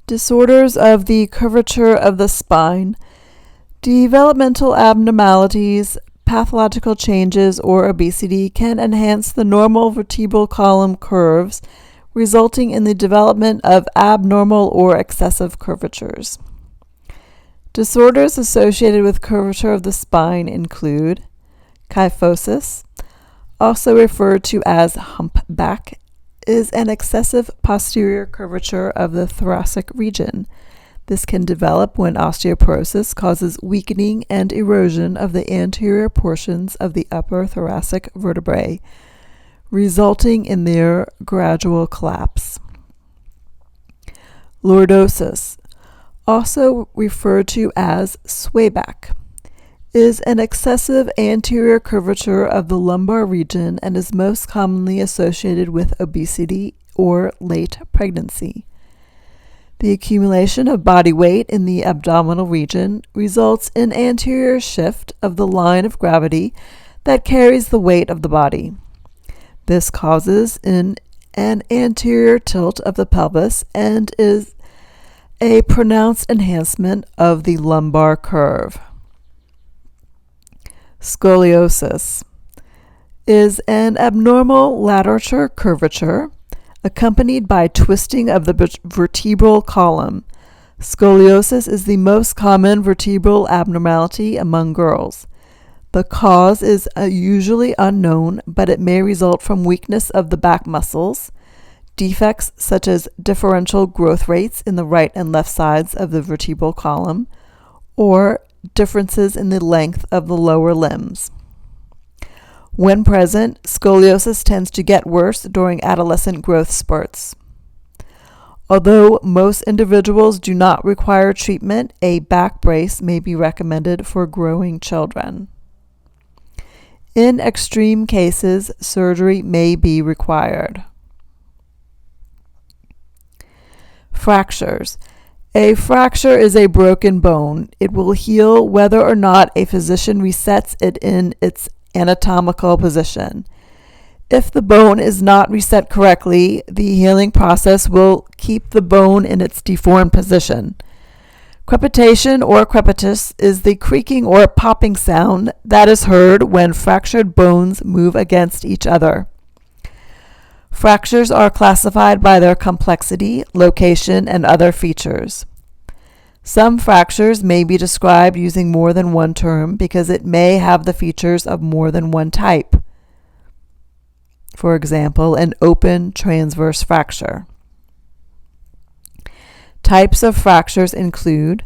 Disorders of the curvature of the spine. Developmental abnormalities, pathological changes, or obesity can enhance the normal vertebral column curves, resulting in the development of abnormal or excessive curvatures. Disorders associated with curvature of the spine include kyphosis, also referred to as humpback, is an excessive posterior curvature of the thoracic region. This can develop when osteoporosis causes weakening and erosion of the anterior portions of the upper thoracic vertebrae, resulting in their gradual collapse. Lordosis, also referred to as swayback, is an excessive anterior curvature of the lumbar region and is most commonly associated with obesity or late pregnancy. The accumulation of body weight in the abdominal region results in anterior shift of the line of gravity that carries the weight of the body. This causes an anterior tilt of the pelvis and is a pronounced enhancement of the lumbar curve. Scoliosis is an abnormal lateral curvature accompanied by twisting of the vertebral column. Scoliosis is the most common vertebral abnormality among girls. The cause is usually unknown, but it may result from weakness of the back muscles, defects such as differential growth rates in the right and left sides of the vertebral column, or differences in the length of the lower limbs. When present, scoliosis tends to get worse during adolescent growth spurts. Although most individuals do not require treatment, a back brace may be recommended for growing children. In extreme cases, surgery may be required. Fractures. A fracture is a broken bone. It will heal whether or not a physician resets it in its anatomical position. If the bone is not reset correctly, the healing process will keep the bone in its deformed position. Crepitation or crepitus is the creaking or popping sound that is heard when fractured bones move against each other. Fractures are classified by their complexity, location, and other features. Some fractures may be described using more than one term because it may have the features of more than one type. For example, an open transverse fracture. Types of fractures include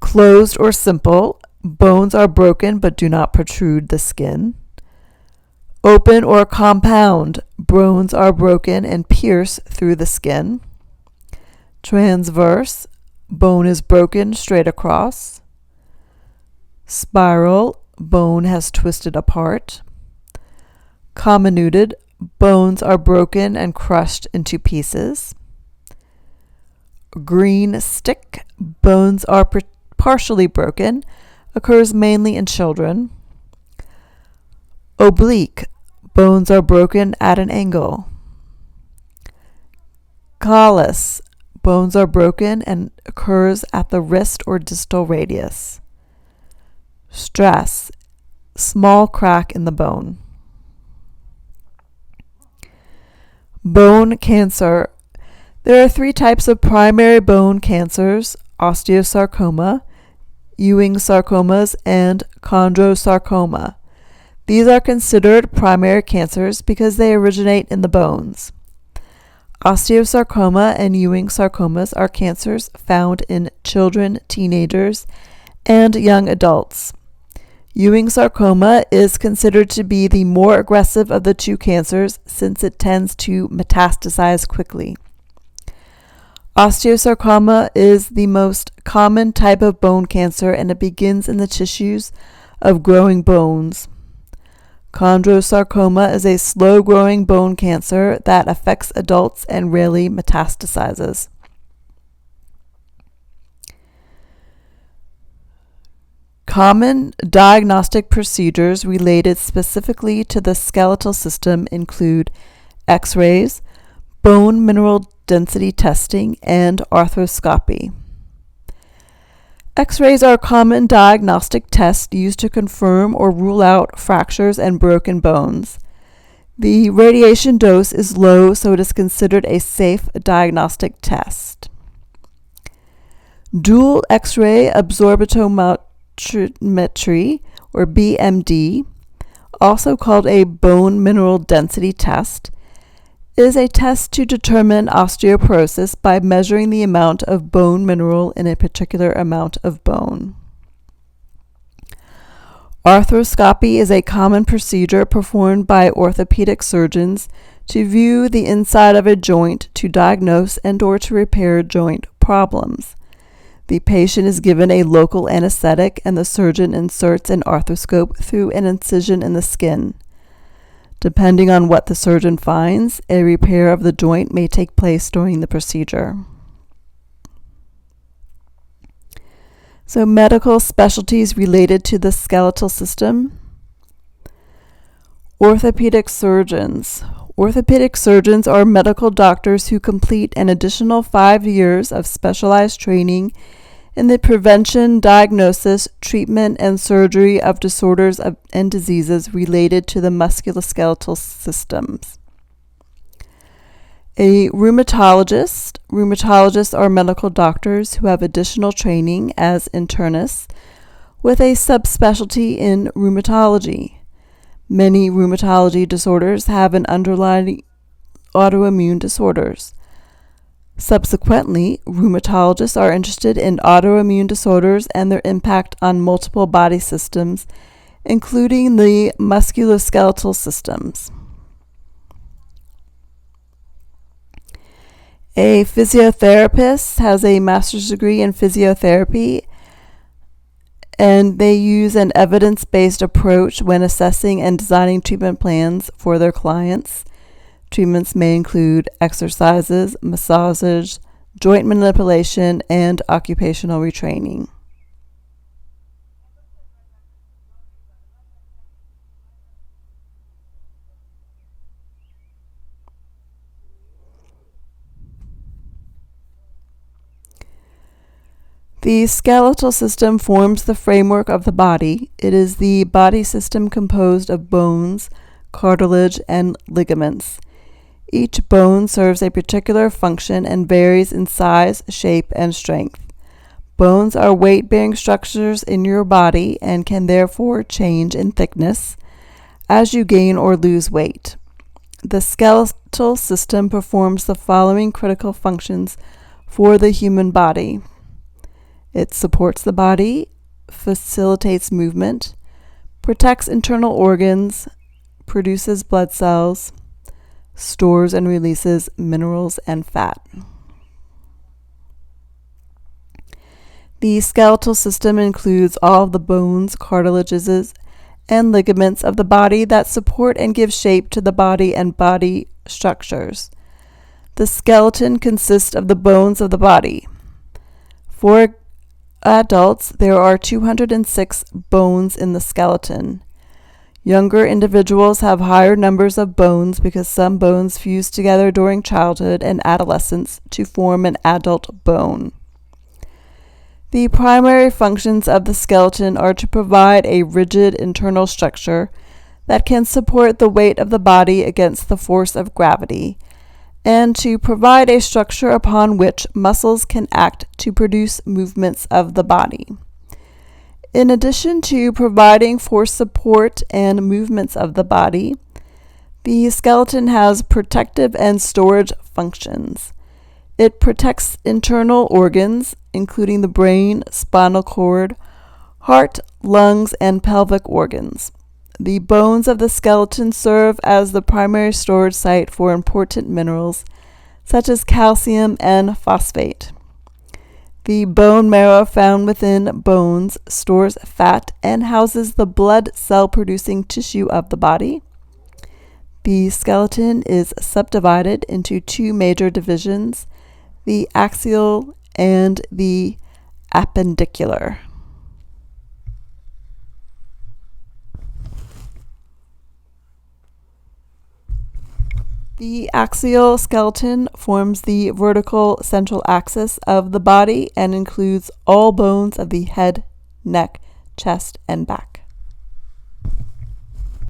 closed or simple, bones are broken but do not protrude the skin. Open or compound, bones are broken and pierce through the skin. Transverse, bone is broken straight across. Spiral, bone has twisted apart. Comminuted, bones are broken and crushed into pieces. Green stick, bones are partially broken, occurs mainly in children. Oblique, bones are broken at an angle. Callus, bones are broken and occurs at the wrist or distal radius. Stress, small crack in the bone. Bone cancer. There are 3 types of primary bone cancers: osteosarcoma, Ewing sarcomas, and chondrosarcoma. These are considered primary cancers because they originate in the bones. Osteosarcoma and Ewing sarcomas are cancers found in children, teenagers, and young adults. Ewing sarcoma is considered to be the more aggressive of the 2 cancers since it tends to metastasize quickly. Osteosarcoma is the most common type of bone cancer and it begins in the tissues of growing bones. Chondrosarcoma is a slow-growing bone cancer that affects adults and rarely metastasizes. Common diagnostic procedures related specifically to the skeletal system include X-rays, bone mineral density testing, and arthroscopy. X-rays are a common diagnostic test used to confirm or rule out fractures and broken bones. The radiation dose is low, so it is considered a safe diagnostic test. Dual X-ray absorptiometry, or BMD, also called a bone mineral density test, is a test to determine osteoporosis by measuring the amount of bone mineral in a particular amount of bone. Arthroscopy is a common procedure performed by orthopedic surgeons to view the inside of a joint to diagnose and/or to repair joint problems. The patient is given a local anesthetic and the surgeon inserts an arthroscope through an incision in the skin. Depending on what the surgeon finds, a repair of the joint may take place during the procedure. So, medical specialties related to the skeletal system. Orthopedic surgeons. Orthopedic surgeons are medical doctors who complete an additional 5 years of specialized training in the prevention, diagnosis, treatment, and surgery of disorders and diseases related to the musculoskeletal systems. A rheumatologist. Rheumatologists are medical doctors who have additional training as internists with a subspecialty in rheumatology. Many rheumatology disorders have an underlying autoimmune disorders. Subsequently, rheumatologists are interested in autoimmune disorders and their impact on multiple body systems, including the musculoskeletal systems. A physiotherapist has a master's degree in physiotherapy, and they use an evidence-based approach when assessing and designing treatment plans for their clients. Treatments may include exercises, massages, joint manipulation, and occupational retraining. The skeletal system forms the framework of the body. It is the body system composed of bones, cartilage, and ligaments. Each bone serves a particular function and varies in size, shape, and strength. Bones are weight-bearing structures in your body and can therefore change in thickness as you gain or lose weight. The skeletal system performs the following critical functions for the human body. It supports the body, facilitates movement, protects internal organs, produces blood cells, stores and releases minerals and fat. The skeletal system includes all of the bones, cartilages, and ligaments of the body that support and give shape to the body and body structures. The skeleton consists of the bones of the body. For adults, there are 206 bones in the skeleton. Younger individuals have higher numbers of bones because some bones fuse together during childhood and adolescence to form an adult bone. The primary functions of the skeleton are to provide a rigid internal structure that can support the weight of the body against the force of gravity, and to provide a structure upon which muscles can act to produce movements of the body. In addition to providing for support and movements of the body, the skeleton has protective and storage functions. It protects internal organs, including the brain, spinal cord, heart, lungs, and pelvic organs. The bones of the skeleton serve as the primary storage site for important minerals, such as calcium and phosphate. The bone marrow found within bones stores fat and houses the blood cell-producing tissue of the body. The skeleton is subdivided into two major divisions, the axial and the appendicular. The axial skeleton forms the vertical central axis of the body and includes all bones of the head, neck, chest, and back.